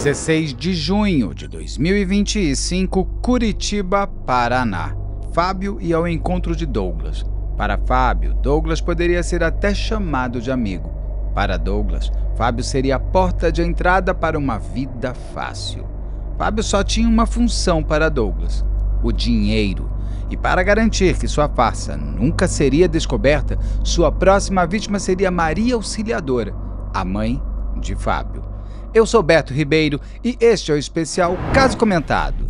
16 de junho de 2025, Curitiba, Paraná. Fábio ia ao encontro de Douglas. Para Fábio, Douglas poderia ser até chamado de amigo. Para Douglas, Fábio seria a porta de entrada para uma vida fácil. Fábio só tinha uma função para Douglas: o dinheiro. E para garantir que sua farsa nunca seria descoberta, sua próxima vítima seria Maria Auxiliadora, a mãe de Fábio. Eu sou Beto Ribeiro e este é o especial Caso Comentado.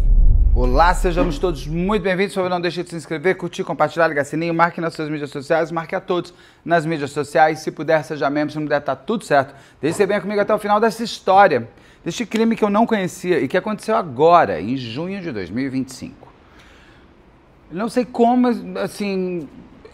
Olá, sejamos todos muito bem-vindos. Por favor, não deixe de se inscrever, curtir, compartilhar, ligar sininho, marque nas suas mídias sociais, marque a todos nas mídias sociais. Se puder, seja membro, se não puder, tá tudo certo. Deixe você venha comigo até o final dessa história, deste crime que eu não conhecia e que aconteceu agora, em junho de 2025. Não sei como, assim,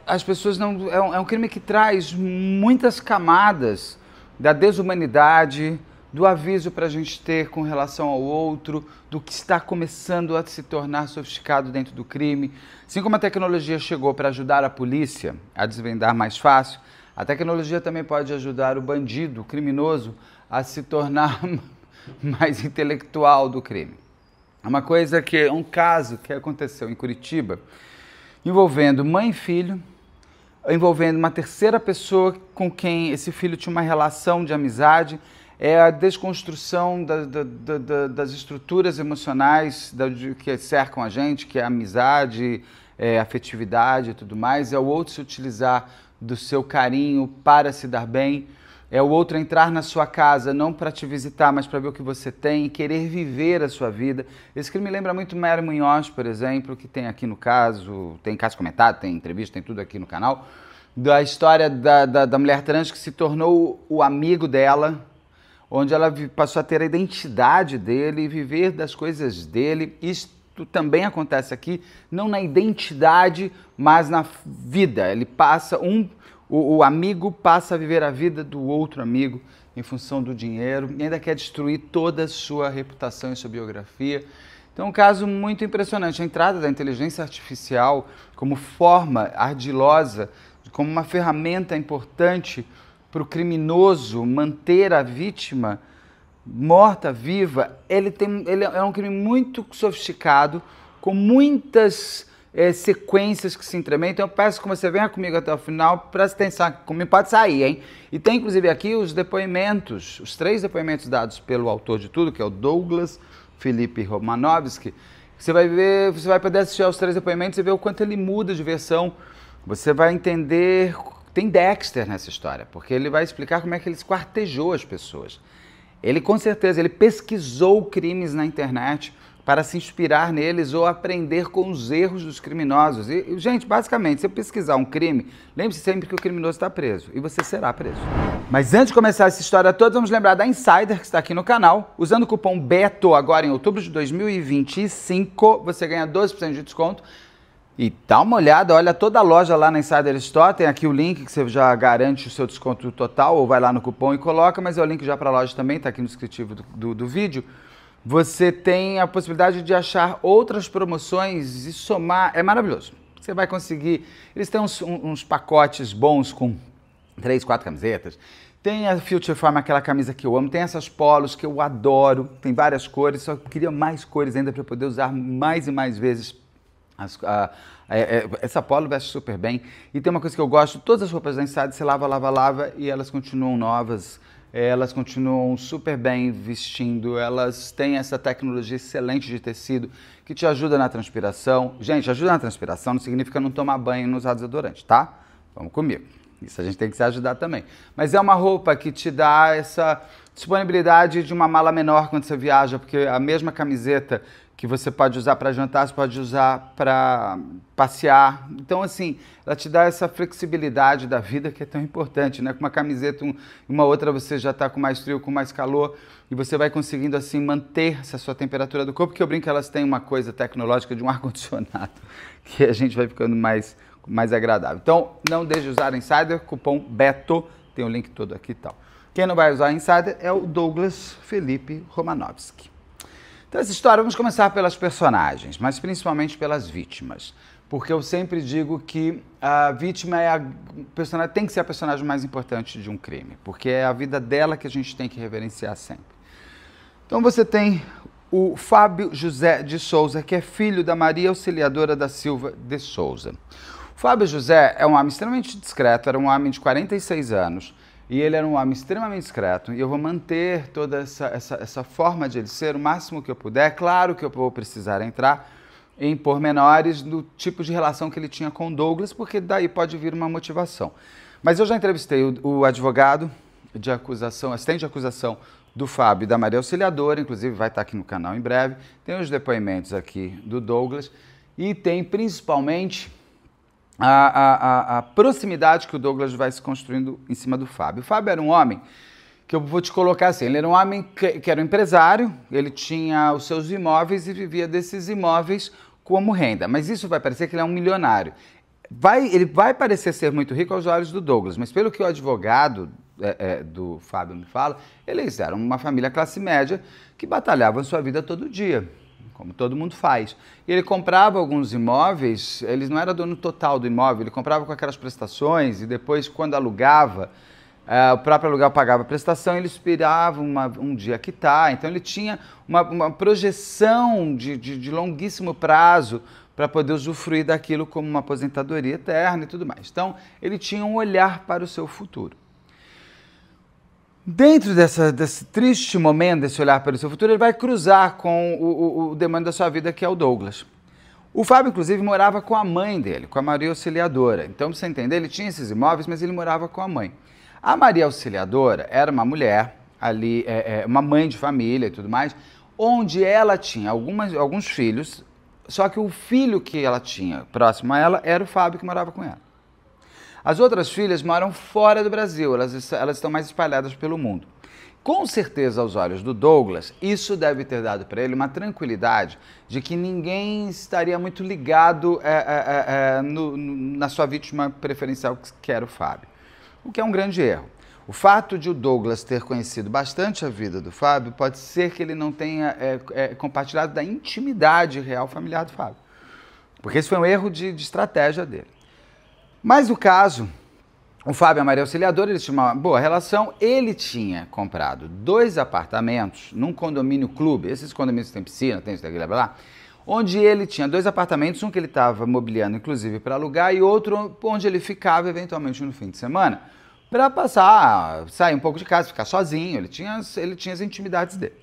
as pessoas não... É um crime que traz muitas camadas da desumanidade, do aviso para a gente ter com relação ao outro, do que está começando a se tornar sofisticado dentro do crime. Assim como a tecnologia chegou para ajudar a polícia a desvendar mais fácil, a tecnologia também pode ajudar o bandido, o criminoso, a se tornar mais intelectual do crime. É um caso que aconteceu em Curitiba, envolvendo mãe e filho, envolvendo uma terceira pessoa com quem esse filho tinha uma relação de amizade. É a desconstrução das estruturas emocionais que cercam a gente, que é a amizade, afetividade e tudo mais. É o outro se utilizar do seu carinho para se dar bem. É o outro entrar na sua casa, não para te visitar, mas para ver o que você tem e querer viver a sua vida. Esse crime me lembra muito Mayra Munhoz, por exemplo, que tem aqui no caso, tem caso comentado, tem entrevista, tem tudo aqui no canal, da história da mulher trans que se tornou o amigo dela, onde ela passou a ter a identidade dele e viver das coisas dele. Isto também acontece aqui, não na identidade, mas na vida. Ele passa, o amigo passa a viver a vida do outro amigo em função do dinheiro e ainda quer destruir toda a sua reputação e sua biografia. Então é um caso muito impressionante. A entrada da inteligência artificial como forma ardilosa, como uma ferramenta importante para o criminoso manter a vítima morta, viva. Ele é um crime muito sofisticado, com muitas sequências que se entremeiam. Então eu peço que você venha comigo até o final, preste atenção, comigo pode sair, hein? E tem inclusive aqui os depoimentos, os 3 depoimentos dados pelo autor de tudo, que é o Douglas Felipe Romanovski. Você vai poder assistir aos 3 depoimentos e ver o quanto ele muda de versão. Você vai entender... Tem Dexter nessa história, porque ele vai explicar como é que ele esquartejou as pessoas. Ele, com certeza, ele pesquisou crimes na internet para se inspirar neles ou aprender com os erros dos criminosos. E, gente, basicamente, se eu pesquisar um crime, lembre-se sempre que o criminoso está preso e você será preso. Mas antes de começar essa história toda, vamos lembrar da Insider, que está aqui no canal. Usando o cupom BETO agora em outubro de 2025, você ganha 12% de desconto. E dá uma olhada, olha toda a loja lá na Insider Store, tem aqui o link que você já garante o seu desconto total, ou vai lá no cupom e coloca, mas é o link já para a loja também, está aqui no descritivo do vídeo. Você tem a possibilidade de achar outras promoções e somar, é maravilhoso. Você vai conseguir, eles têm uns pacotes bons com 3, 4 camisetas. Tem a Future Farm, aquela camisa que eu amo, tem essas polos que eu adoro, tem várias cores, só queria mais cores ainda para poder usar mais e mais vezes. Essa polo veste super bem. E tem uma coisa que eu gosto, todas as roupas da Insider você lava e elas continuam novas, elas continuam super bem vestindo, elas têm essa tecnologia excelente de tecido que te ajuda na transpiração. Gente, ajuda na transpiração não significa não tomar banho e não usar desodorante, tá? Vamos comigo. Isso a gente tem que se ajudar também. Mas é uma roupa que te dá essa disponibilidade de uma mala menor quando você viaja, porque a mesma camiseta que você pode usar para jantar, você pode usar para passear. Então, assim, ela te dá essa flexibilidade da vida que é tão importante, né? Com uma camiseta e uma outra você já está com mais frio, com mais calor, e você vai conseguindo, assim, manter essa sua temperatura do corpo, porque eu brinco que elas têm uma coisa tecnológica de um ar-condicionado, que a gente vai ficando mais agradável. Então, não deixe de usar a Insider, cupom BETO, tem o link todo aqui e tal. Quem não vai usar a Insider é o Douglas Felipe Romanovski. Então, essa história, vamos começar pelas personagens, mas principalmente pelas vítimas. Porque eu sempre digo que a vítima tem que ser a personagem mais importante de um crime, porque é a vida dela que a gente tem que reverenciar sempre. Então você tem o Fábio José de Souza, que é filho da Maria Auxiliadora da Silva de Souza. O Fábio José é um homem extremamente discreto, era um homem de 46 anos, e ele era um homem extremamente discreto, e eu vou manter toda essa forma de ele ser o máximo que eu puder. Claro que eu vou precisar entrar em pormenores do tipo de relação que ele tinha com Douglas, porque daí pode vir uma motivação. Mas eu já entrevistei o advogado de acusação, assistente de acusação do Fábio e da Maria Auxiliadora, inclusive vai estar aqui no canal em breve. Tem os depoimentos aqui do Douglas e tem principalmente a proximidade que o Douglas vai se construindo em cima do Fábio. O Fábio era um homem que eu vou te colocar assim, ele era um homem que era um empresário, ele tinha os seus imóveis e vivia desses imóveis como renda, mas isso vai parecer que ele é um milionário. Ele vai parecer ser muito rico aos olhos do Douglas, mas pelo que o advogado do Fábio me fala, eles eram uma família classe média que batalhava a sua vida todo dia, como todo mundo faz. E ele comprava alguns imóveis, ele não era dono total do imóvel, ele comprava com aquelas prestações e depois, quando alugava, o próprio aluguel pagava a prestação, ele esperava um dia quitar. Então ele tinha uma projeção de longuíssimo prazo para poder usufruir daquilo como uma aposentadoria eterna e tudo mais. Então ele tinha um olhar para o seu futuro. Dentro desse triste momento, desse olhar para o seu futuro, ele vai cruzar com o demônio da sua vida, que é o Douglas. O Fábio, inclusive, morava com a mãe dele, com a Maria Auxiliadora. Então, pra você entender, ele tinha esses imóveis, mas ele morava com a mãe. A Maria Auxiliadora era uma mulher, ali, uma mãe de família e tudo mais, onde ela tinha alguns filhos, só que o filho que ela tinha próximo a ela era o Fábio, que morava com ela. As outras filhas moram fora do Brasil, elas estão mais espalhadas pelo mundo. Com certeza, aos olhos do Douglas, isso deve ter dado para ele uma tranquilidade de que ninguém estaria muito ligado na sua vítima preferencial, que era o Fábio. O que é um grande erro. O fato de o Douglas ter conhecido bastante a vida do Fábio pode ser que ele não tenha compartilhado da intimidade real familiar do Fábio. Porque esse foi um erro de estratégia dele. Mas no caso, o Fábio e a Maria Auxiliadora, eles tinham uma boa relação. Ele tinha comprado 2 apartamentos num condomínio clube, esses condomínios que tem piscina, tem isso, blá, blá, blá, onde ele tinha 2 apartamentos, um que ele estava mobiliando, inclusive, para alugar, e outro onde ele ficava, eventualmente, no fim de semana, para sair um pouco de casa, ficar sozinho. Ele tinha as intimidades dele.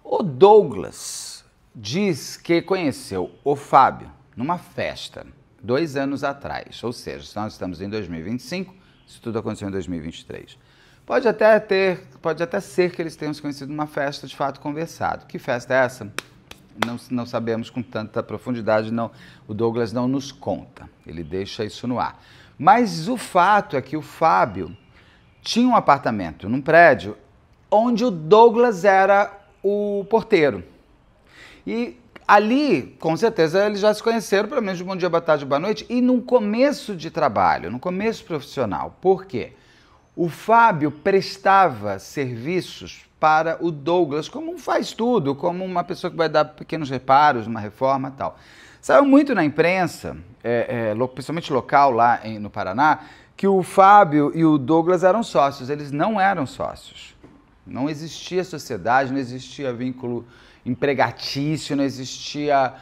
O Douglas diz que conheceu o Fábio numa festa 2 anos atrás, ou seja, nós estamos em 2025, isso tudo aconteceu em 2023. Pode até ser que eles tenham se conhecido numa festa, de fato, conversado. Que festa é essa? Não sabemos com tanta profundidade, não. O Douglas não nos conta, ele deixa isso no ar. Mas o fato é que o Fábio tinha um apartamento num prédio onde o Douglas era o porteiro. E ali, com certeza, eles já se conheceram, pelo menos de bom dia, boa tarde, boa noite, e num começo de trabalho, num começo profissional. Por quê? O Fábio prestava serviços para o Douglas, como um faz tudo, como uma pessoa que vai dar pequenos reparos, uma reforma e tal. Saiu muito na imprensa, principalmente local lá no Paraná, que o Fábio e o Douglas eram sócios. Eles não eram sócios. Não existia sociedade, não existia vínculo empregatício, não existia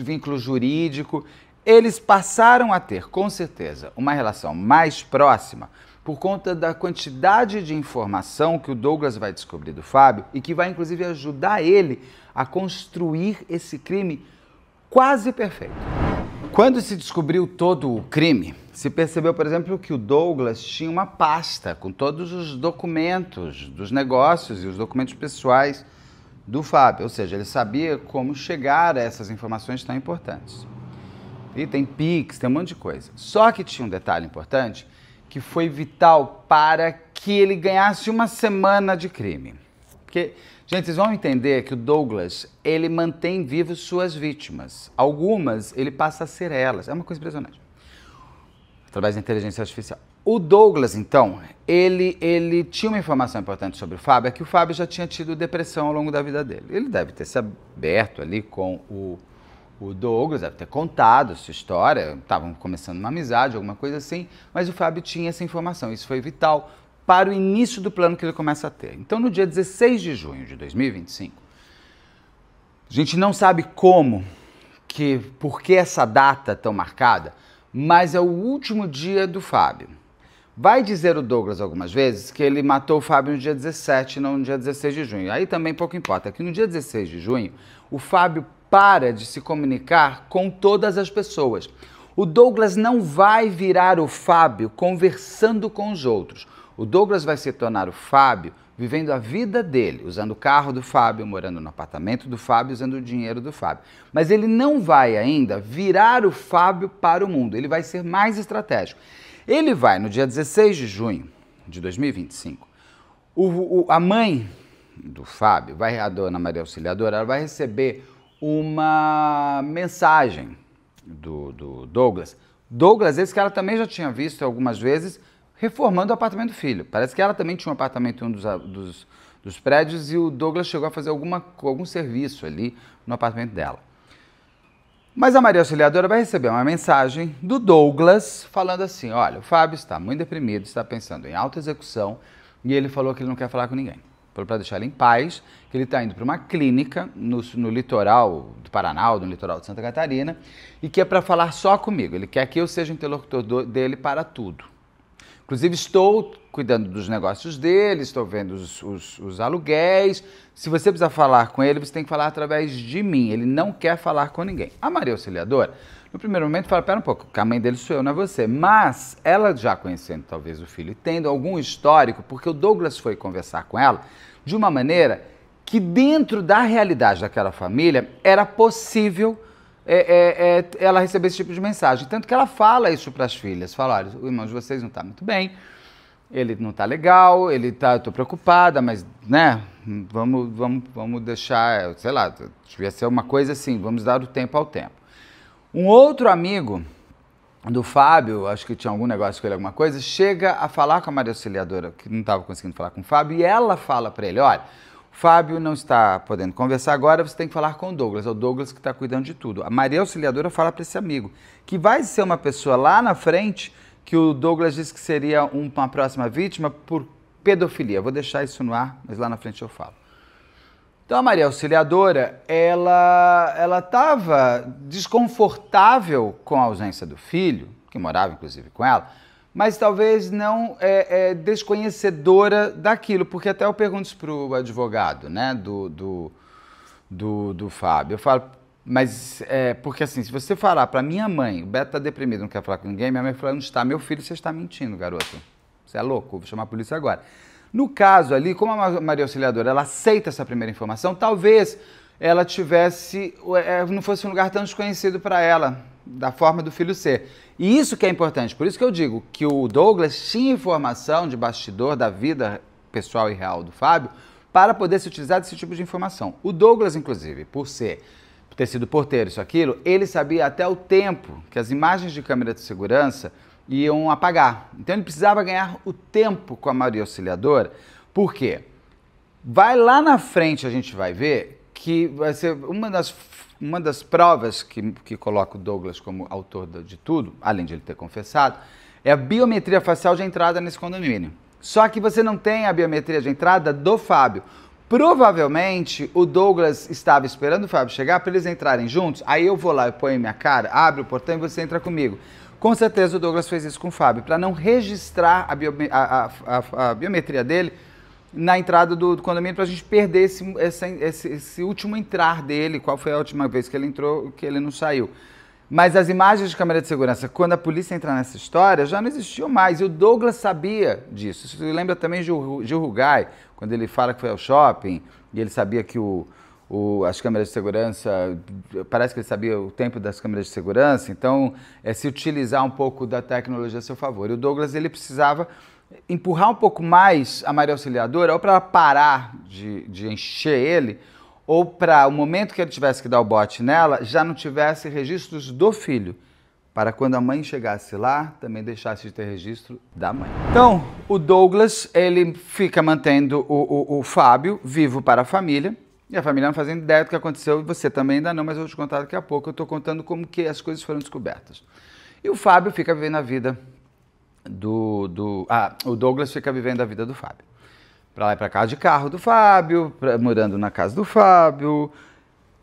vínculo jurídico. Eles passaram a ter, com certeza, uma relação mais próxima por conta da quantidade de informação que o Douglas vai descobrir do Fábio e que vai, inclusive, ajudar ele a construir esse crime quase perfeito. Quando se descobriu todo o crime, se percebeu, por exemplo, que o Douglas tinha uma pasta com todos os documentos dos negócios e os documentos pessoais do Fábio, ou seja, ele sabia como chegar a essas informações tão importantes. E tem Pix, tem um monte de coisa. Só que tinha um detalhe importante que foi vital para que ele ganhasse uma semana de crime. Porque, gente, vocês vão entender que o Douglas, ele mantém vivos suas vítimas. Algumas, ele passa a ser elas. É uma coisa impressionante. Através da inteligência artificial. O Douglas, então, ele tinha uma informação importante sobre o Fábio, é que o Fábio já tinha tido depressão ao longo da vida dele. Ele deve ter se aberto ali com o Douglas, deve ter contado a sua história, estavam começando uma amizade, alguma coisa assim, mas o Fábio tinha essa informação. Isso foi vital para o início do plano que ele começa a ter. Então, no dia 16 de junho de 2025, a gente não sabe por que essa data tão marcada, mas é o último dia do Fábio. Vai dizer o Douglas algumas vezes que ele matou o Fábio no dia 17, não no dia 16 de junho. Aí também pouco importa, que no dia 16 de junho, o Fábio para de se comunicar com todas as pessoas. O Douglas não vai virar o Fábio conversando com os outros. O Douglas vai se tornar o Fábio vivendo a vida dele, usando o carro do Fábio, morando no apartamento do Fábio, usando o dinheiro do Fábio. Mas ele não vai ainda virar o Fábio para o mundo, ele vai ser mais estratégico. Ele vai, no dia 16 de junho de 2025, a mãe do Fábio, a dona Maria Auxiliadora, ela vai receber uma mensagem do Douglas. Douglas, esse que ela também já tinha visto algumas vezes, reformando o apartamento do filho. Parece que ela também tinha um apartamento em um dos prédios e o Douglas chegou a fazer algum serviço ali no apartamento dela. Mas a Maria Auxiliadora vai receber uma mensagem do Douglas falando assim, olha, o Fábio está muito deprimido, está pensando em autoexecução e ele falou que ele não quer falar com ninguém. Falou para deixar ele em paz, que ele está indo para uma clínica no litoral do Paraná, ou no litoral de Santa Catarina, e que é para falar só comigo. Ele quer que eu seja o interlocutor dele para tudo. Inclusive, estou cuidando dos negócios dele, estou vendo os aluguéis. Se você precisar falar com ele, você tem que falar através de mim. Ele não quer falar com ninguém. A Maria Auxiliadora, no primeiro momento, fala, pera um pouco, que a mãe dele sou eu, não é você. Mas ela já conhecendo talvez o filho e tendo algum histórico, porque o Douglas foi conversar com ela de uma maneira que dentro da realidade daquela família era possível ela receber esse tipo de mensagem. Tanto que ela fala isso para as filhas, fala, olha, o irmão de vocês não está muito bem, ele não está legal, eu estou preocupada, mas, né, vamos deixar, sei lá, devia ser uma coisa assim, vamos dar o tempo ao tempo. Um outro amigo do Fábio, acho que tinha algum negócio com ele, alguma coisa, chega a falar com a Maria Auxiliadora, que não estava conseguindo falar com o Fábio, e ela fala para ele, olha, o Fábio não está podendo conversar agora, você tem que falar com o Douglas, é o Douglas que está cuidando de tudo. A Maria Auxiliadora fala para esse amigo, que vai ser uma pessoa lá na frente, que o Douglas disse que seria uma próxima vítima por pedofilia. Vou deixar isso no ar, mas lá na frente eu falo. Então a Maria Auxiliadora, ela estava desconfortável com a ausência do filho, que morava inclusive com ela, mas talvez não desconhecedora daquilo, porque até eu pergunto para o advogado, né, do Fábio, eu falo, mas porque assim, se você falar para minha mãe, o Beto está deprimido, não quer falar com ninguém, minha mãe fala, não está, meu filho, você está mentindo, garoto, você é louco, vou chamar a polícia agora. No caso ali, como a Maria Auxiliadora, ela aceita essa primeira informação, talvez ela não fosse um lugar tão desconhecido para ela, da forma do filho ser. E isso que é importante, por isso que eu digo que o Douglas tinha informação de bastidor da vida pessoal e real do Fábio para poder se utilizar desse tipo de informação. O Douglas, inclusive, por ter sido porteiro, isso, aquilo, ele sabia até o tempo que as imagens de câmera de segurança iam apagar. Então ele precisava ganhar o tempo com a Maria Auxiliadora. Por quê? Vai lá na frente, a gente vai ver que vai ser uma das provas que coloca o Douglas como autor de tudo, além de ele ter confessado, é a biometria facial de entrada nesse condomínio. Só que você não tem a biometria de entrada do Fábio. Provavelmente o Douglas estava esperando o Fábio chegar para eles entrarem juntos, aí eu vou lá e ponho minha cara, abre o portão e você entra comigo. Com certeza o Douglas fez isso com o Fábio, para não registrar a biometria dele na entrada do condomínio, para a gente perder esse último entrar dele, qual foi a última vez que ele entrou, que ele não saiu. Mas as imagens de câmera de segurança, quando a polícia entrar nessa história, já não existiam mais, e o Douglas sabia disso. Isso lembra também Gil Rugai, quando ele fala que foi ao shopping, e ele sabia que as câmeras de segurança, parece que ele sabia o tempo das câmeras de segurança, então se utilizar um pouco da tecnologia a seu favor. E o Douglas, ele precisava empurrar um pouco mais a Maria Auxiliadora, ou para ela parar de encher ele, ou para o momento que ele tivesse que dar o bote nela, já não tivesse registros do filho, para quando a mãe chegasse lá, também deixasse de ter registro da mãe. Então, o Douglas, ele fica mantendo o Fábio vivo para a família, e a família não fazendo ideia do que aconteceu, e você também ainda não, mas eu vou te contar daqui a pouco. Eu estou contando como que as coisas foram descobertas. E o Fábio fica vivendo a vida o Douglas fica vivendo a vida do Fábio. Pra lá e pra cá de carro do Fábio, morando na casa do Fábio.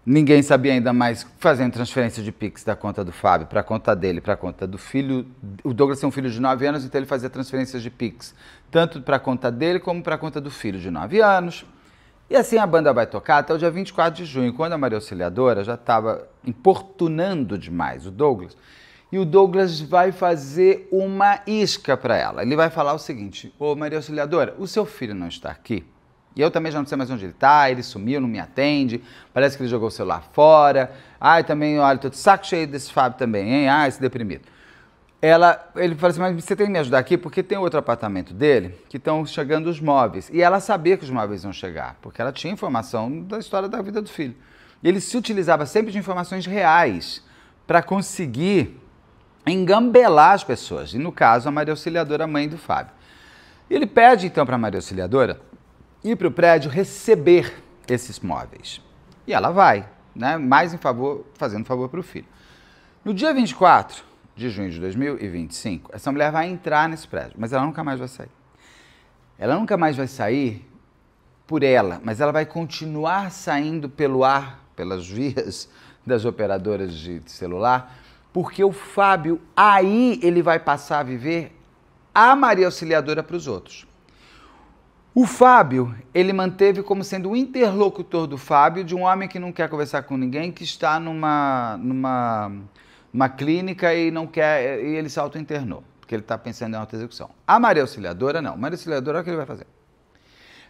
Ninguém sabia ainda mais, fazendo transferência de Pix da conta do Fábio para a conta dele, para a conta do filho. O Douglas tem um filho de 9 anos, então ele fazia transferências de Pix, tanto para a conta dele como para a conta do filho de 9 anos. E assim a banda vai tocar até o dia 24 de junho, quando a Maria Auxiliadora já estava importunando demais o Douglas. E o Douglas vai fazer uma isca para ela. Ele vai falar o seguinte: ô Maria Auxiliadora, o seu filho não está aqui? E eu também já não sei mais onde ele está, ele sumiu, não me atende, parece que ele jogou o celular fora. Ai, também, olha, tô de saco cheio desse Fábio também, hein? Ah, esse deprimido. Ele fala assim, mas você tem que me ajudar aqui porque tem outro apartamento dele que estão chegando os móveis. E ela sabia que os móveis iam chegar, porque ela tinha informação da história da vida do filho. E ele se utilizava sempre de informações reais para conseguir engambelar as pessoas. E no caso, a Maria Auxiliadora, a mãe do Fábio. E ele pede então para a Maria Auxiliadora ir para o prédio receber esses móveis. E ela vai, né? Mais fazendo favor para o filho. No dia 24 de junho de 2025, essa mulher vai entrar nesse prédio, mas ela nunca mais vai sair. Ela nunca mais vai sair por ela, mas ela vai continuar saindo pelo ar, pelas vias das operadoras de celular, porque o Fábio, aí ele vai passar a viver a Maria Auxiliadora para os outros. O Fábio, ele manteve como sendo o interlocutor do Fábio, de um homem que não quer conversar com ninguém, que está numa clínica e não quer, e ele se auto-internou, porque ele está pensando em auto-execução. A Maria Auxiliadora, não. Maria Auxiliadora, olha o que ele vai fazer.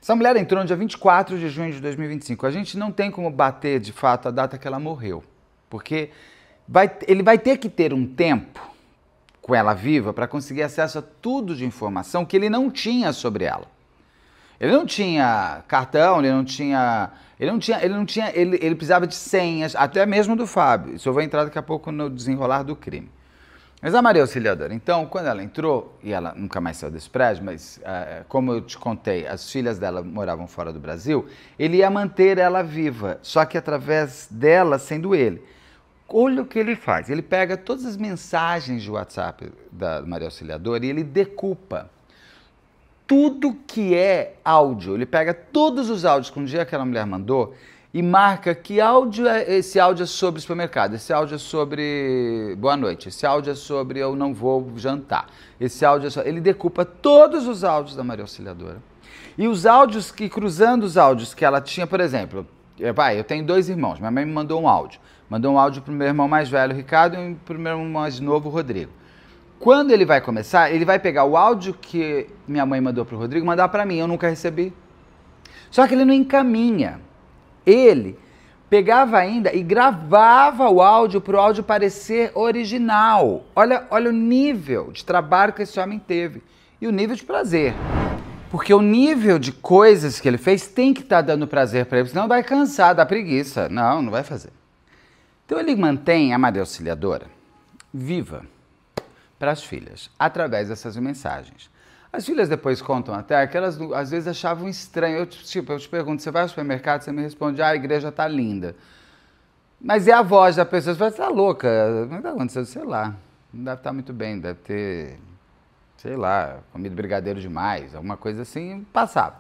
Essa mulher entrou no dia 24 de junho de 2025. A gente não tem como bater, de fato, a data que ela morreu, porque ele vai ter que ter um tempo com ela viva para conseguir acesso a tudo de informação que ele não tinha sobre ela. Ele não tinha cartão, ele precisava de senhas, até mesmo do Fábio. Isso eu vou entrar daqui a pouco no desenrolar do crime. Mas a Maria Auxiliadora, então, quando ela entrou, e ela nunca mais saiu desse prédio, mas como eu te contei, as filhas dela moravam fora do Brasil, ele ia manter ela viva, só que através dela sendo ele. Olha o que ele faz, ele pega todas as mensagens de WhatsApp da Maria Auxiliadora e ele decupa tudo que é áudio. Ele pega todos os áudios que um dia aquela mulher mandou e marca que áudio esse áudio é sobre supermercado, esse áudio é sobre boa noite, esse áudio é sobre eu não vou jantar, esse áudio é sobre... Ele decupa todos os áudios da Maria Auxiliadora. E os áudios cruzando os áudios que ela tinha, por exemplo, eu tenho 2 irmãos, minha mãe me mandou um áudio para o meu irmão mais velho, Ricardo, e para o meu irmão mais novo, Rodrigo. Quando ele vai começar, ele vai pegar o áudio que minha mãe mandou para o Rodrigo e mandar para mim, eu nunca recebi. Só que ele não encaminha. Ele pegava ainda e gravava o áudio para o áudio parecer original. Olha o nível de trabalho que esse homem teve e o nível de prazer. Porque o nível de coisas que ele fez tem que estar dando prazer para ele, senão vai cansar, dá preguiça. Não vai fazer. Então ele mantém a Maria Auxiliadora viva para as filhas, através dessas mensagens. As filhas depois contam até que elas às vezes achavam estranho. Eu te pergunto, você vai ao supermercado, você me responde, a igreja está linda. Mas é a voz da pessoa, você fala, você está louca, não está acontecendo, sei lá, não deve estar muito bem, deve ter, sei lá, comido brigadeiro demais, alguma coisa assim, passava.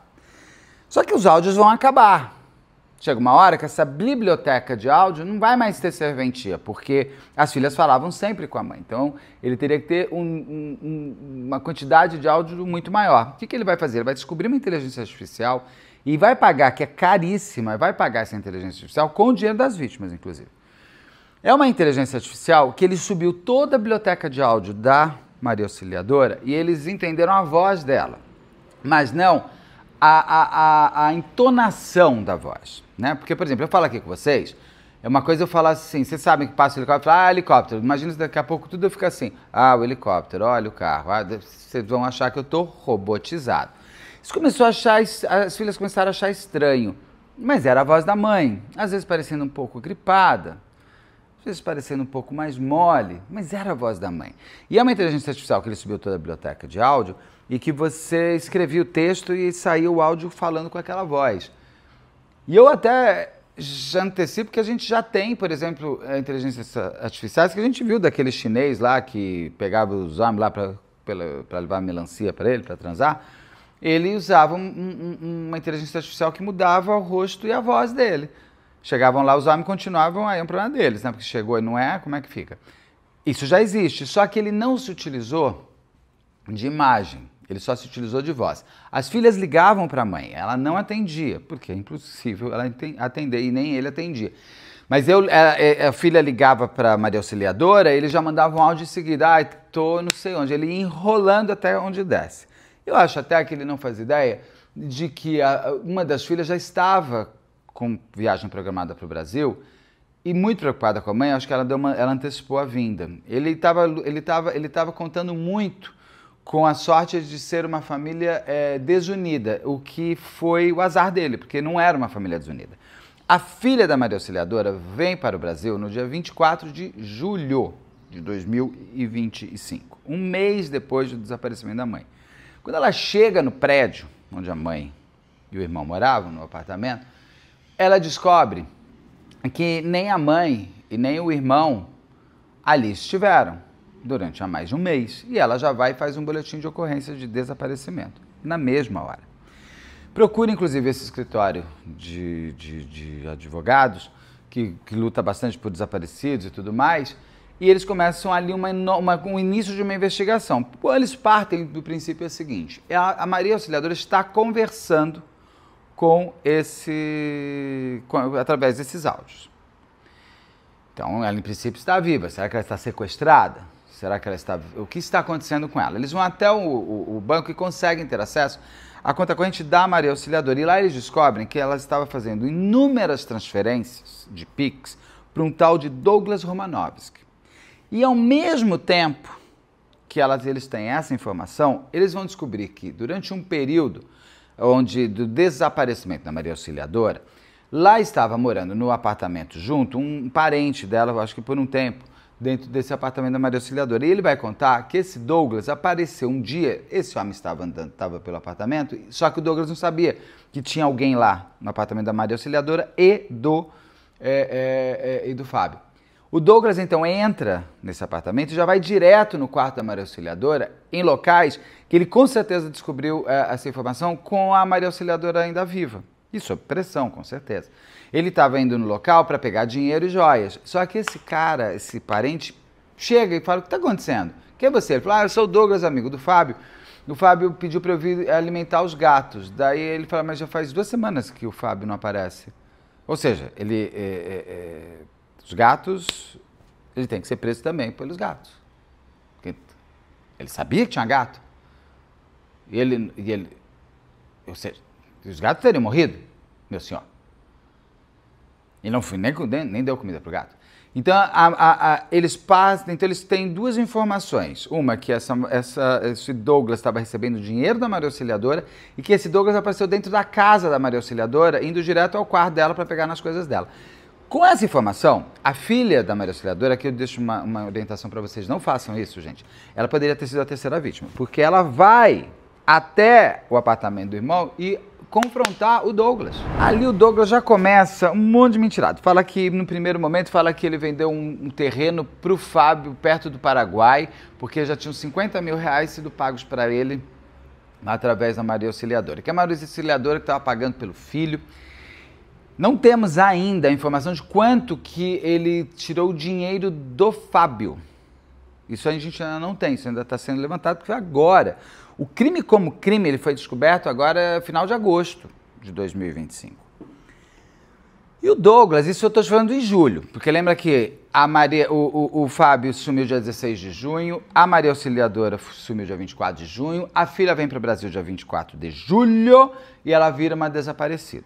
Só que os áudios vão acabar. Chega uma hora que essa biblioteca de áudio não vai mais ter serventia, porque as filhas falavam sempre com a mãe. Então, ele teria que ter uma quantidade de áudio muito maior. O que ele vai fazer? Ele vai descobrir uma inteligência artificial e vai pagar, que é caríssima, vai pagar essa inteligência artificial com o dinheiro das vítimas, inclusive. É uma inteligência artificial que ele subiu toda a biblioteca de áudio da Maria Auxiliadora e eles entenderam a voz dela, mas não a entonação da voz, né? Porque, por exemplo, eu falo aqui com vocês, é uma coisa eu falar assim, vocês sabem que passa o helicóptero, helicóptero, imagina se daqui a pouco tudo fica assim, o helicóptero, olha o carro, vocês vão achar que eu estou robotizado. Isso começou a as filhas começaram a achar estranho, mas era a voz da mãe, às vezes parecendo um pouco gripada, às vezes parecendo um pouco mais mole, mas era a voz da mãe. E é uma inteligência artificial que ele subiu toda a biblioteca de áudio e que você escrevia o texto e saía o áudio falando com aquela voz. E eu até já antecipo que a gente já tem, por exemplo, inteligências artificiais que a gente viu daquele chinês lá que pegava os homens lá para para levar melancia para ele, para transar, ele usava uma inteligência artificial que mudava o rosto e a voz dele. Chegavam lá, os homens continuavam, aí é um problema deles, né? Porque chegou e não é, como é que fica? Isso já existe, só que ele não se utilizou de imagem, ele só se utilizou de voz. As filhas ligavam para a mãe, ela não atendia, porque é impossível ela atender e nem ele atendia. Mas a filha ligava para a Maria Auxiliadora, ele já mandava um áudio em seguida, tô não sei onde, ele ia enrolando até onde desce. Eu acho até que ele não faz ideia de que uma das filhas já estava com viagem programada para o Brasil e muito preocupada com a mãe, acho que ela antecipou a vinda. Ele estava contando muito com a sorte de ser uma família desunida, o que foi o azar dele, porque não era uma família desunida. A filha da Maria Auxiliadora vem para o Brasil no dia 24 de julho de 2025, um mês depois do desaparecimento da mãe. Quando ela chega no prédio onde a mãe e o irmão moravam, no apartamento, ela descobre que nem a mãe e nem o irmão ali estiveram durante há mais de um mês. E ela já vai e faz um boletim de ocorrência de desaparecimento, na mesma hora. Procura, inclusive, esse escritório de advogados, que luta bastante por desaparecidos e tudo mais, e eles começam ali um início de uma investigação. Eles partem do princípio seguinte: a Maria Auxiliadora está conversando através desses áudios. Então, ela, em princípio, está viva. Será que ela está sequestrada? Será que ela está... O que está acontecendo com ela? Eles vão até o banco e conseguem ter acesso à conta corrente da Maria Auxiliadora. E lá eles descobrem que ela estava fazendo inúmeras transferências de Pix para um tal de Douglas Romanovski. E ao mesmo tempo que eles têm essa informação, eles vão descobrir que durante um período do desaparecimento da Maria Auxiliadora, lá estava morando no apartamento junto um parente dela, acho que por um tempo, dentro desse apartamento da Maria Auxiliadora. E ele vai contar que esse Douglas apareceu um dia, esse homem estava pelo apartamento, só que o Douglas não sabia que tinha alguém lá no apartamento da Maria Auxiliadora e do Fábio. O Douglas, então, entra nesse apartamento e já vai direto no quarto da Maria Auxiliadora, em locais que ele com certeza descobriu essa informação com a Maria Auxiliadora ainda viva. E sob pressão, com certeza. Ele estava indo no local para pegar dinheiro e joias. Só que esse cara, esse parente, chega e fala: o que está acontecendo? Quem é você? Ele fala: eu sou o Douglas, amigo do Fábio. O Fábio pediu para eu vir alimentar os gatos. Daí ele fala: mas já faz 2 semanas que o Fábio não aparece. Ou seja, os gatos, ele tem que ser preso também pelos gatos. Porque ele sabia que tinha gato. Ou seja, os gatos teriam morrido, meu senhor. E não fui, nem deu comida para o gato. Então, eles têm 2 informações. Uma, que esse Douglas estava recebendo dinheiro da Maria Auxiliadora e que esse Douglas apareceu dentro da casa da Maria Auxiliadora, indo direto ao quarto dela para pegar nas coisas dela. Com essa informação, a filha da Maria Auxiliadora, aqui eu deixo uma orientação para vocês, não façam isso, gente. Ela poderia ter sido a terceira vítima, porque ela vai até o apartamento do irmão e confrontar o Douglas. Ali o Douglas já começa um monte de mentirado. Fala que, no primeiro momento, ele vendeu um terreno para o Fábio, perto do Paraguai, porque já tinham 50 mil reais sido pagos para ele através da Maria Auxiliadora. Que a Maria Auxiliadora que estava pagando pelo filho. Não temos ainda a informação de quanto que ele tirou o dinheiro do Fábio. Isso a gente ainda não tem, isso ainda está sendo levantado, porque agora... O crime como crime, ele foi descoberto agora final de agosto de 2025. E o Douglas, isso eu estou falando em julho, porque lembra que o Fábio sumiu dia 16 de junho, a Maria Auxiliadora sumiu dia 24 de junho, a filha vem para o Brasil dia 24 de julho e ela vira uma desaparecida.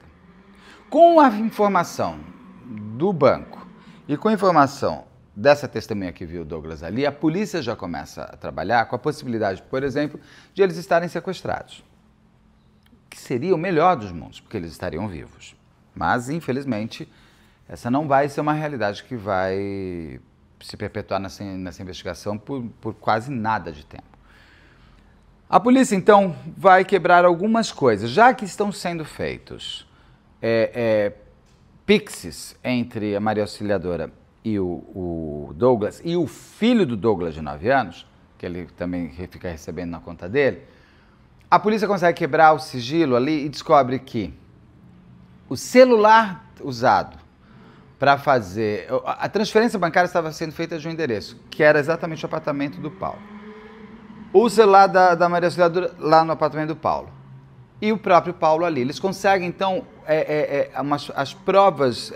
Com a informação do banco e com a informação dessa testemunha que viu o Douglas ali, a polícia já começa a trabalhar com a possibilidade, por exemplo, de eles estarem sequestrados. Que seria o melhor dos mundos, porque eles estariam vivos. Mas, infelizmente, essa não vai ser uma realidade que vai se perpetuar nessa investigação por quase nada de tempo. A polícia, então, vai quebrar algumas coisas, já que estão sendo feitos pixes entre a Maria Auxiliadora e o Douglas, e o filho do Douglas de 9 anos, que ele também fica recebendo na conta dele. A polícia consegue quebrar o sigilo ali e descobre que o celular usado para fazer... A transferência bancária estava sendo feita de um endereço, que era exatamente o apartamento do Paulo. O celular da Maria Auxiliadora lá no apartamento do Paulo. E o próprio Paulo ali. Eles conseguem, então, as provas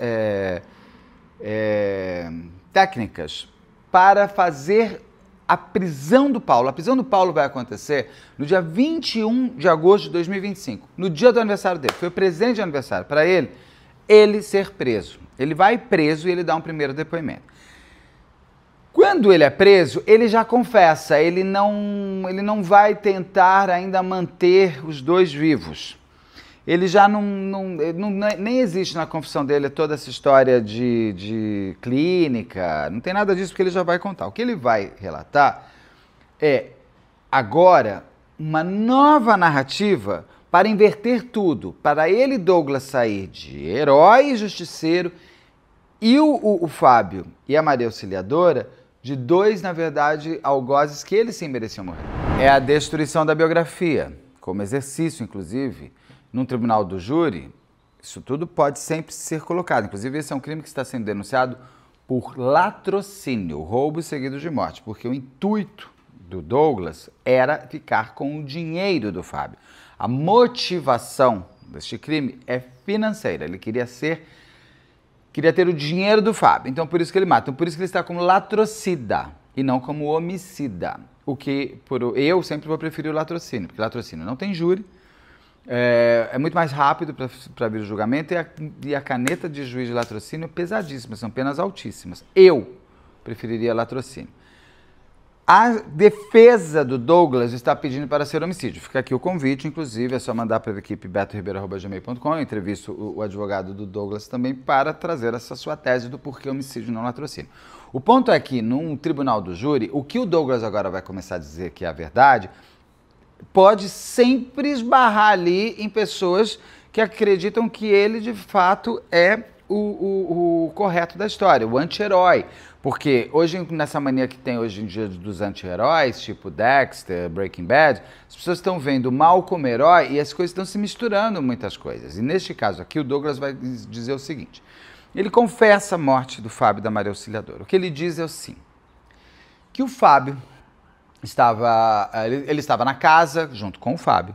técnicas para fazer a prisão do Paulo. A prisão do Paulo vai acontecer no dia 21 de agosto de 2025, no dia do aniversário dele. Foi o presente de aniversário para ele ser preso. Ele vai preso e ele dá um primeiro depoimento. Quando ele é preso, ele já confessa, ele não vai tentar ainda manter os dois vivos. Ele já nem existe na confissão dele toda essa história de clínica, não tem nada disso porque ele já vai contar. O que ele vai relatar é, agora, uma nova narrativa para inverter tudo, para ele, Douglas, sair de herói e justiceiro e o Fábio e a Maria Auxiliadora de dois, na verdade, algozes que eles sim mereciam morrer. É a destruição da biografia, como exercício, inclusive, num tribunal do júri, isso tudo pode sempre ser colocado. Inclusive, esse é um crime que está sendo denunciado por latrocínio, roubo seguido de morte, porque o intuito do Douglas era ficar com o dinheiro do Fábio. A motivação deste crime é financeira. Ele queria ter o dinheiro do Fábio, então por isso que ele mata. Então, por isso que ele está como latrocida e não como homicida. O que eu sempre vou preferir o latrocínio, porque latrocínio não tem júri, é muito mais rápido para vir o julgamento e a caneta de juiz de latrocínio é pesadíssima, são penas altíssimas. Eu preferiria latrocínio. A defesa do Douglas está pedindo para ser homicídio. Fica aqui o convite, inclusive, é só mandar para a equipe betoribeiro@gmail.com. Eu entrevisto o advogado do Douglas também para trazer essa sua tese do porquê homicídio não latrocínio. O ponto é que, num tribunal do júri, o que o Douglas agora vai começar a dizer que é a verdade pode sempre esbarrar ali em pessoas que acreditam que ele, de fato, é o correto da história, o anti-herói. Porque hoje, nessa mania que tem hoje em dia dos anti-heróis, tipo Dexter, Breaking Bad, as pessoas estão vendo o mal como herói e as coisas estão se misturando muitas coisas. E neste caso aqui, o Douglas vai dizer o seguinte, ele confessa a morte do Fábio e da Maria Auxiliadora. O que ele diz é assim, que o Fábio ele estava na casa junto com o Fábio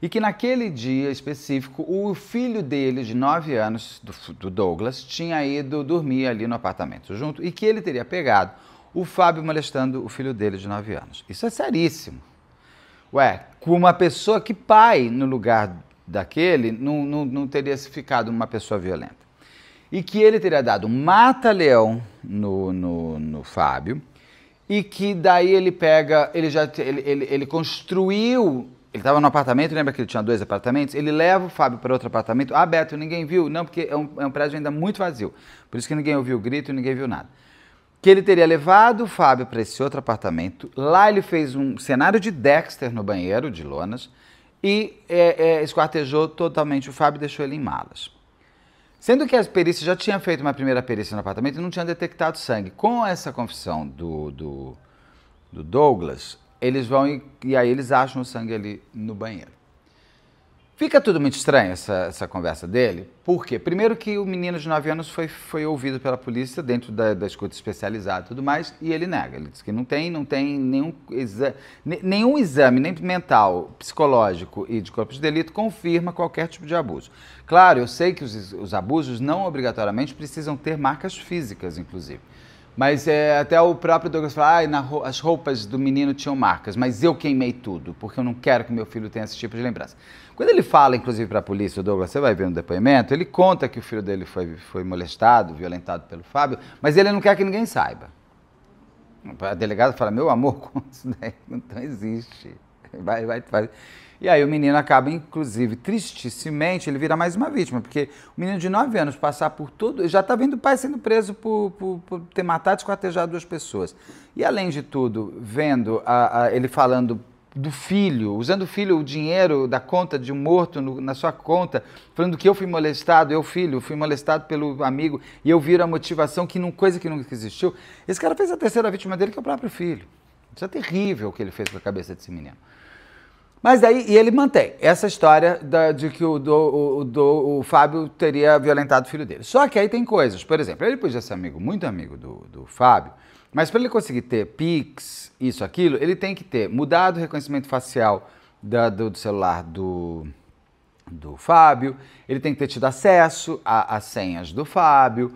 e que naquele dia específico o filho dele de 9 anos, do Douglas, tinha ido dormir ali no apartamento junto e que ele teria pegado o Fábio molestando o filho dele de 9 anos. Isso é seríssimo. Ué, com uma pessoa que pai no lugar daquele não teria ficado uma pessoa violenta. E que ele teria dado um mata-leão no Fábio. E que daí ele construiu, ele estava no apartamento, lembra que ele tinha 2 apartamentos? Ele leva o Fábio para outro apartamento. Ah, Beto, ninguém viu? Não, porque é um prédio ainda muito vazio. Por isso que ninguém ouviu o grito e ninguém viu nada. Que ele teria levado o Fábio para esse outro apartamento. Lá ele fez um cenário de Dexter no banheiro, de lonas, e esquartejou totalmente o Fábio e deixou ele em malas. Sendo que as perícias já tinham feito uma primeira perícia no apartamento e não tinha detectado sangue. Com essa confissão do Douglas, eles vão e aí eles acham o sangue ali no banheiro. Fica tudo muito estranho essa conversa dele, por quê? Primeiro que o menino de 9 anos foi ouvido pela polícia dentro da escuta especializada e tudo mais, e ele nega. Ele diz que não tem nenhum exame, nem mental, psicológico e de corpo de delito, confirma qualquer tipo de abuso. Claro, eu sei que os abusos não obrigatoriamente precisam ter marcas físicas, inclusive. Mas até o próprio Douglas fala, as roupas do menino tinham marcas, mas eu queimei tudo, porque eu não quero que meu filho tenha esse tipo de lembrança. Quando ele fala, inclusive, para a polícia, o Douglas, você vai ver no depoimento, ele conta que o filho dele foi molestado, violentado pelo Fábio, mas ele não quer que ninguém saiba. A delegada fala, meu amor, isso daí não existe. Vai. E aí o menino acaba, inclusive, tristissimamente, ele vira mais uma vítima, porque o menino de 9 anos passar por tudo, já está vendo o pai sendo preso por ter matado e esquartejado 2 pessoas. E além de tudo, vendo ele falando do filho, usando o filho, o dinheiro da conta de um morto na sua conta, falando que eu fui molestado, fui molestado pelo amigo, e eu viro a motivação, coisa que nunca existiu. Esse cara fez a terceira vítima dele, que é o próprio filho. Isso é terrível o que ele fez com a cabeça desse menino. Mas daí, e ele mantém essa história de que o Fábio teria violentado o filho dele. Só que aí tem coisas, por exemplo, ele podia ser amigo, muito amigo do Fábio, mas para ele conseguir ter Pix, isso, aquilo, ele tem que ter mudado o reconhecimento facial do celular do Fábio, ele tem que ter tido acesso às senhas do Fábio,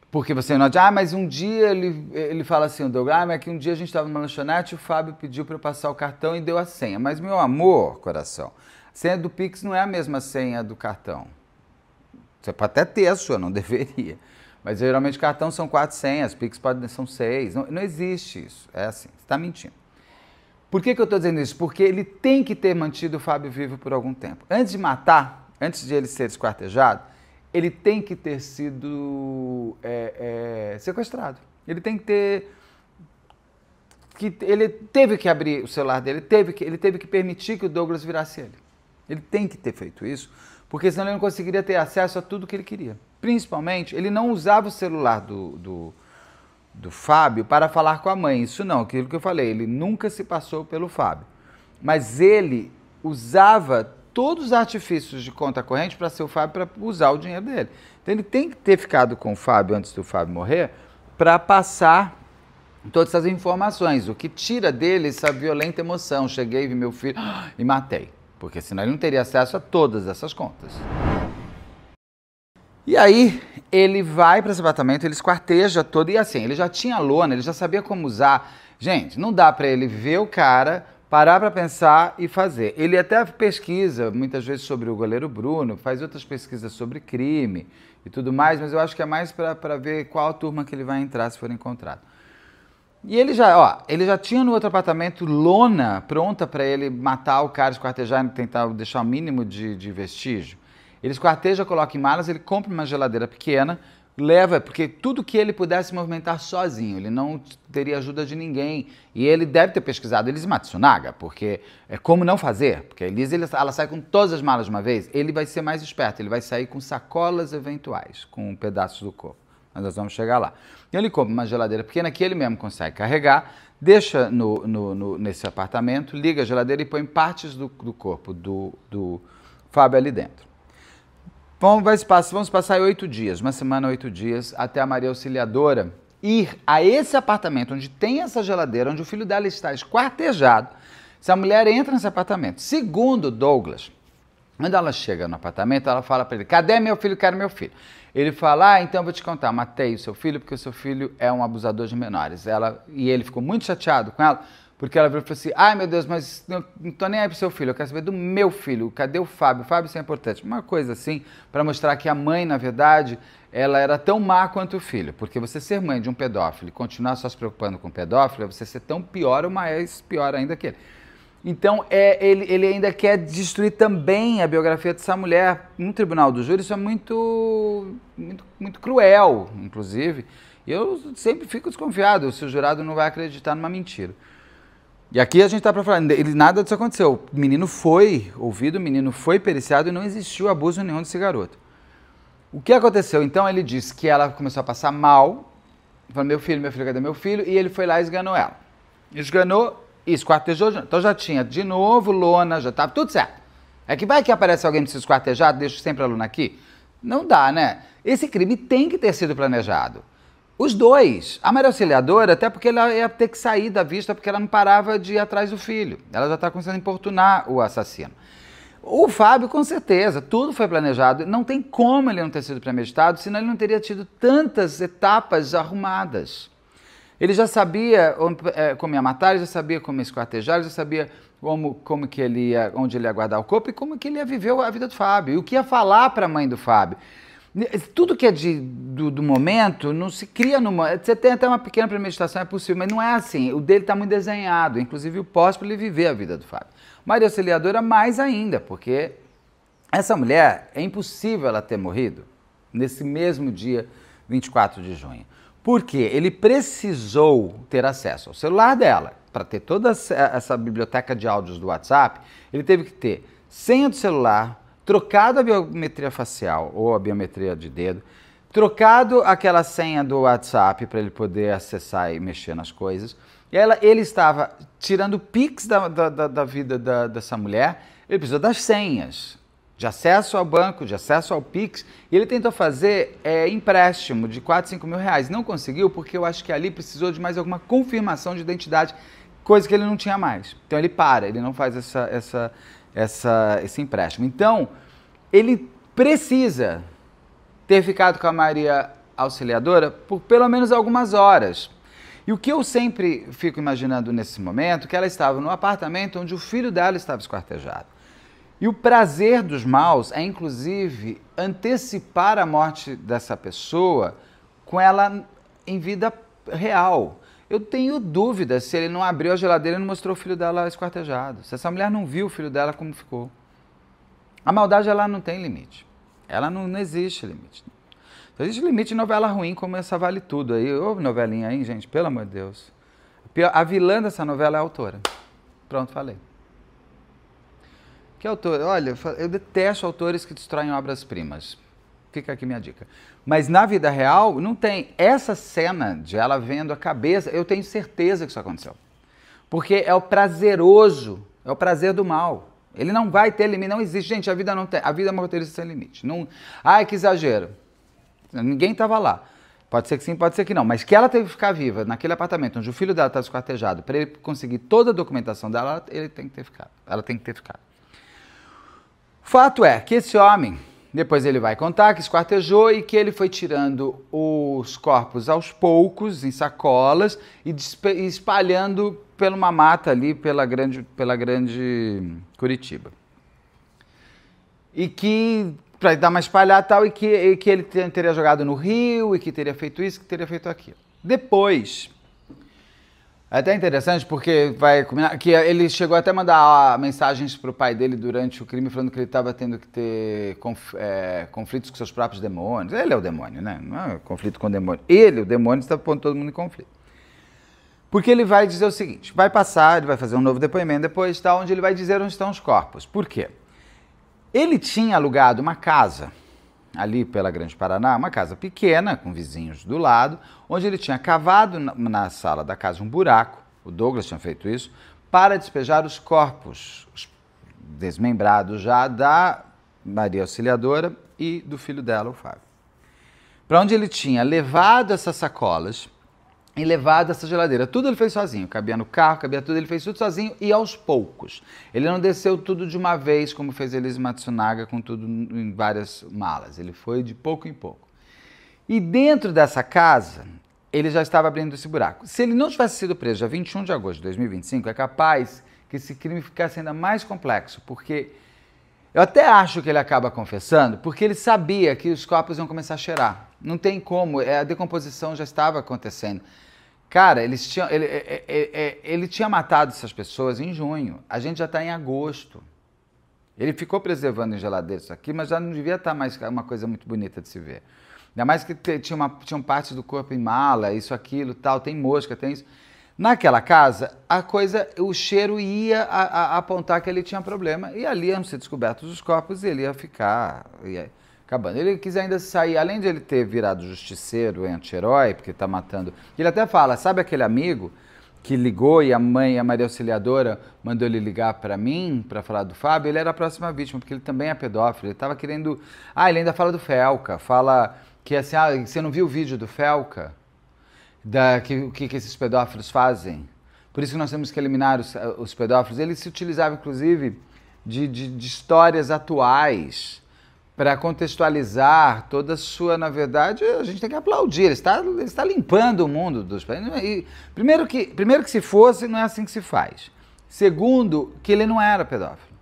porque você não diz, mas um dia ele fala assim, o Douglas, mas que um dia a gente estava numa lanchonete, o Fábio pediu para eu passar o cartão e deu a senha. Mas, meu amor, coração, a senha do Pix não é a mesma senha do cartão. Você pode até ter a sua, não deveria. Mas geralmente cartão são 4 senhas, Pix são 6. Não existe isso. É assim, você está mentindo. Por que eu estou dizendo isso? Porque ele tem que ter mantido o Fábio vivo por algum tempo. Antes de matar, antes de ele ser esquartejado, ele tem que ter sido sequestrado. Ele tem que ter... ele teve que abrir o celular dele, ele teve que permitir que o Douglas virasse ele. Ele tem que ter feito isso, porque senão ele não conseguiria ter acesso a tudo que ele queria. Principalmente, ele não usava o celular do Fábio para falar com a mãe. Isso não, aquilo que eu falei, ele nunca se passou pelo Fábio. Mas ele usava todos os artifícios de conta corrente para ser o Fábio, para usar o dinheiro dele. Então ele tem que ter ficado com o Fábio antes do Fábio morrer para passar todas essas informações, o que tira dele essa violenta emoção. Cheguei, vi meu filho e matei, porque senão ele não teria acesso a todas essas contas. E aí ele vai para esse apartamento, ele esquarteja todo, e assim, ele já tinha lona, ele já sabia como usar. Gente, não dá para ele ver o cara, parar para pensar e fazer. Ele até pesquisa muitas vezes sobre o goleiro Bruno, faz outras pesquisas sobre crime e tudo mais, mas eu acho que é mais para ver qual turma que ele vai entrar se for encontrado. E ele já tinha no outro apartamento lona pronta para ele matar o cara, esquartejar e tentar deixar o mínimo de vestígio. Ele esquarteja, coloca em malas, ele compra uma geladeira pequena, leva, porque tudo que ele pudesse movimentar sozinho, ele não teria ajuda de ninguém. E ele deve ter pesquisado Elise Matsunaga, porque é como não fazer, porque a Elise ela sai com todas as malas de uma vez, ele vai ser mais esperto, ele vai sair com sacolas eventuais, com pedaços do corpo. Mas nós vamos chegar lá. Ele compra uma geladeira pequena que ele mesmo consegue carregar, deixa nesse apartamento, liga a geladeira e põe partes do corpo do Fábio ali dentro. Vamos passar 8 dias, uma semana, 8 dias, até a Maria Auxiliadora ir a esse apartamento onde tem essa geladeira, onde o filho dela está esquartejado. Essa mulher entra nesse apartamento. Segundo Douglas, quando ela chega no apartamento, ela fala para ele, cadê meu filho? Quero meu filho. Ele fala, então eu vou te contar, matei o seu filho porque o seu filho é um abusador de menores. E ele ficou muito chateado com ela, porque ela falou assim, ai meu Deus, mas não tô nem aí pro seu filho, eu quero saber do meu filho, cadê o Fábio? O Fábio, isso é importante. Uma coisa assim, para mostrar que a mãe, na verdade, ela era tão má quanto o filho, porque você ser mãe de um pedófilo e continuar só se preocupando com o pedófilo, é você ser tão pior ou mais pior ainda que ele. Então, ele ainda quer destruir também a biografia dessa mulher. No tribunal do júri, isso é muito cruel, inclusive. E eu sempre fico desconfiado se o jurado não vai acreditar numa mentira. E aqui a gente está para falar, nada disso aconteceu. O menino foi ouvido, o menino foi periciado e não existiu abuso nenhum desse garoto. O que aconteceu? Então, ele disse que ela começou a passar mal, falou, meu filho, cadê meu filho? E ele foi lá e esganou ela. Esganou e esquartejou. Então já tinha de novo lona, já estava tudo certo. É que vai que aparece alguém de se esquartejar, deixa sempre a lona aqui? Não dá, né? Esse crime tem que ter sido planejado. Os dois. A Maria Auxiliadora, até porque ela ia ter que sair da vista, porque ela não parava de ir atrás do filho. Ela já está começando a importunar o assassino. O Fábio, com certeza, tudo foi planejado. Não tem como ele não ter sido premeditado, senão ele não teria tido tantas etapas arrumadas. Ele já sabia como ia matar, ele já sabia como ia esquartejar, ele já sabia onde ele ia guardar o corpo e como que ele ia viver a vida do Fábio. E o que ia falar para a mãe do Fábio. Tudo que é do momento não se cria no momento. Você tem até uma pequena premeditação, é possível, mas não é assim. O dele está muito desenhado, inclusive o pós para ele viver a vida do Fábio. Maria Auxiliadora mais ainda, porque essa mulher, é impossível ela ter morrido nesse mesmo dia 24 de junho. Porque ele precisou ter acesso ao celular dela. Para ter toda essa biblioteca de áudios do WhatsApp, ele teve que ter senha do celular, trocado a biometria facial ou a biometria de dedo, trocado aquela senha do WhatsApp para ele poder acessar e mexer nas coisas, E ele estava tirando o Pix da vida dessa mulher, ele precisou das senhas de acesso ao banco, de acesso ao Pix, e ele tentou fazer empréstimo de 4, 5 mil reais. Não conseguiu porque eu acho que ali precisou de mais alguma confirmação de identidade, coisa que ele não tinha mais. Então ele não faz esse empréstimo. Então, ele precisa ter ficado com a Maria Auxiliadora por pelo menos algumas horas. E o que eu sempre fico imaginando nesse momento, que ela estava no apartamento onde o filho dela estava esquartejado. E o prazer dos maus é, inclusive, antecipar a morte dessa pessoa com ela em vida real. Eu tenho dúvidas se ele não abriu a geladeira e não mostrou o filho dela esquartejado. Se essa mulher não viu o filho dela como ficou. A maldade, ela não tem limite. Ela não existe limite. Não existe limite em novela ruim como essa Vale Tudo aí. Ô, novelinha aí, gente, pelo amor de Deus. A vilã dessa novela é a autora. Pronto, falei. Que autor? Olha, eu detesto autores que destroem obras-primas. Fica aqui minha dica. Mas na vida real, não tem. Essa cena de ela vendo a cabeça, eu tenho certeza que isso aconteceu. Porque é o prazeroso, é o prazer do mal. Ele não vai ter limite, não existe. Gente, a vida não tem. A vida é uma roteirista sem limite. Não, ai, que exagero. Ninguém estava lá. Pode ser que sim, pode ser que não. Mas que ela teve que ficar viva naquele apartamento onde o filho dela estava esquartejado, para ele conseguir toda a documentação dela, ele tem que ter ficado. Ela tem que ter ficado. Fato é que esse homem, depois ele vai contar que esquartejou e que ele foi tirando os corpos aos poucos, em sacolas, e espalhando pela uma mata ali, pela grande Curitiba. E que, para dar uma espalhada e tal, e que ele teria jogado no rio, e que teria feito isso, que teria feito aquilo. Depois... É até interessante porque vai combinar que ele chegou até a mandar mensagens para o pai dele durante o crime falando que ele estava tendo que ter conflitos com seus próprios demônios. Ele é o demônio, né? Não é conflito com o demônio. Ele, o demônio, está pondo todo mundo em conflito. Porque ele vai dizer o seguinte, vai passar, ele vai fazer um novo depoimento depois, tá, onde ele vai dizer onde estão os corpos. Por quê? Ele tinha alugado uma casa ali pela Grande Paraná, uma casa pequena, com vizinhos do lado, onde ele tinha cavado na sala da casa um buraco, o Douglas tinha feito isso, para despejar os corpos desmembrados já da Maria Auxiliadora e do filho dela, o Fábio. Para onde ele tinha levado essas sacolas e levado essa geladeira. Tudo ele fez sozinho, cabia no carro, cabia tudo, ele fez tudo sozinho e aos poucos. Ele não desceu tudo de uma vez, como fez Elise Matsunaga, com tudo em várias malas. Ele foi de pouco em pouco. E dentro dessa casa, ele já estava abrindo esse buraco. Se ele não tivesse sido preso dia 21 de agosto de 2025, é capaz que esse crime ficasse ainda mais complexo, porque eu até acho que ele acaba confessando, porque ele sabia que os corpos iam começar a cheirar. Não tem como, a decomposição já estava acontecendo. Cara, ele tinha matado essas pessoas em junho. A gente já está em agosto. Ele ficou preservando em geladeira isso aqui, mas já não devia estar mais uma coisa muito bonita de se ver. Ainda mais que tinham partes do corpo em mala, isso, aquilo, tal, tem mosca, tem isso. Naquela casa, o cheiro ia apontar que ele tinha problema, e ali iam ser descobertos os corpos e ele ia ficar... acabando. Ele quis ainda sair, além de ele ter virado justiceiro, anti-herói, porque está matando... Ele até fala, sabe aquele amigo que ligou e a Maria Auxiliadora mandou ele ligar para mim, para falar do Fábio? Ele era a próxima vítima, porque ele também é pedófilo. Ele estava querendo... ele ainda fala do Felca, fala que assim, você não viu o vídeo do Felca? O que esses pedófilos fazem? Por isso que nós temos que eliminar os pedófilos. Ele se utilizava, inclusive, de histórias atuais para contextualizar toda a sua, na verdade, a gente tem que aplaudir, ele está limpando o mundo dos... Primeiro que se fosse, não é assim que se faz. Segundo, que ele não era pedófilo.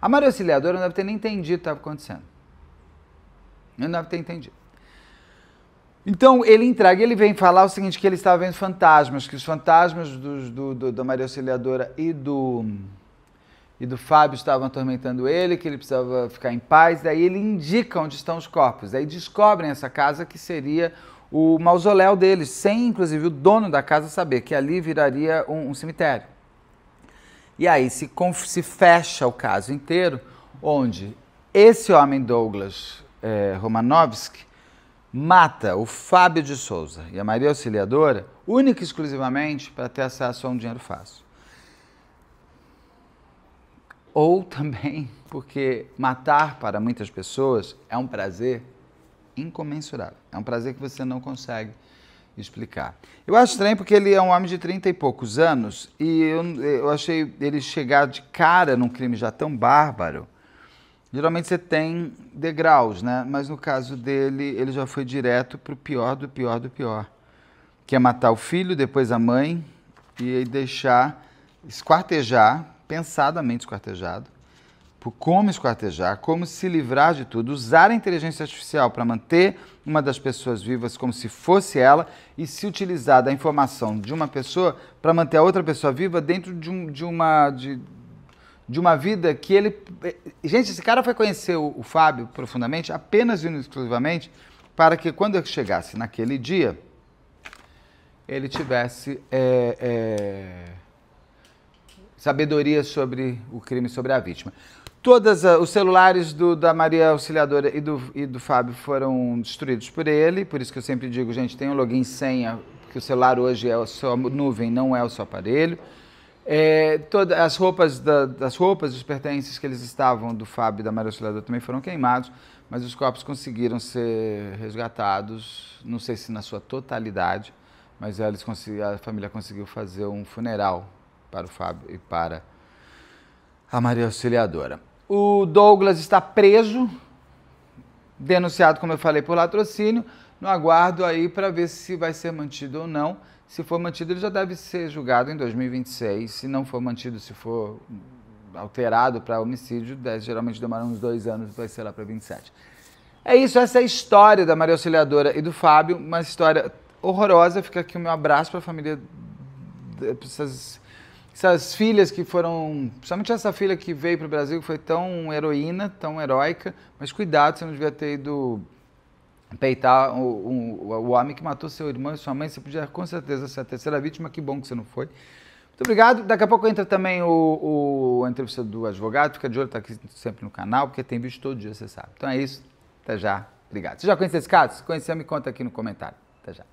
A Maria Auxiliadora não deve ter nem entendido o que estava acontecendo. Não deve ter entendido. Então, ele entrega, ele vem falar o seguinte, que ele estava vendo fantasmas, que os fantasmas da Maria Auxiliadora e do Fábio estavam atormentando ele, que ele precisava ficar em paz. Daí ele indica onde estão os corpos. Daí descobrem essa casa que seria o mausoléu deles, sem inclusive o dono da casa saber que ali viraria um cemitério. E aí se fecha o caso inteiro, onde esse homem Douglas Romanovski mata o Fábio de Souza e a Maria Auxiliadora única e exclusivamente para ter acesso a um dinheiro fácil. Ou também porque matar para muitas pessoas é um prazer incomensurável. É um prazer que você não consegue explicar. Eu acho estranho porque ele é um homem de 30 e poucos anos e eu achei ele chegar de cara num crime já tão bárbaro. Geralmente você tem degraus, né? Mas no caso dele, ele já foi direto para o pior do pior do pior. Que é matar o filho, depois a mãe e deixar esquartejar, pensadamente esquartejado, por como esquartejar, como se livrar de tudo, usar a inteligência artificial para manter uma das pessoas vivas como se fosse ela e se utilizar da informação de uma pessoa para manter a outra pessoa viva dentro de uma vida que ele... Gente, esse cara foi conhecer o Fábio profundamente, apenas e exclusivamente, para que quando ele chegasse naquele dia, ele tivesse sabedoria sobre o crime, sobre a vítima. Todos os celulares da Maria Auxiliadora e do Fábio foram destruídos por ele, por isso que eu sempre digo, gente, tem um login e senha, porque o celular hoje é a sua nuvem, não é o seu aparelho. Todas as roupas, os pertences que eles estavam do Fábio e da Maria Auxiliadora também foram queimados, mas os corpos conseguiram ser resgatados, não sei se na sua totalidade, mas a família conseguiu fazer um funeral para o Fábio e para a Maria Auxiliadora. O Douglas está preso, denunciado, como eu falei, por latrocínio, no aguardo aí para ver se vai ser mantido ou não. Se for mantido, ele já deve ser julgado em 2026. Se não for mantido, se for alterado para homicídio, geralmente demora uns 2 anos, vai ser lá para 27. É isso, essa é a história da Maria Auxiliadora e do Fábio, uma história horrorosa. Fica aqui o meu abraço para a família, essas filhas que foram, principalmente essa filha que veio para o Brasil, que foi tão heroína, tão heróica, mas cuidado, você não devia ter ido peitar o homem que matou seu irmão e sua mãe. Você podia com certeza ser a terceira vítima, que bom que você não foi. Muito obrigado. Daqui a pouco entra também a entrevista do advogado, fica de olho, está aqui sempre no canal, porque tem vídeo todo dia, você sabe. Então é isso, até já, obrigado. Você já conhece esse caso? Se conhecer, me conta aqui no comentário. Até já.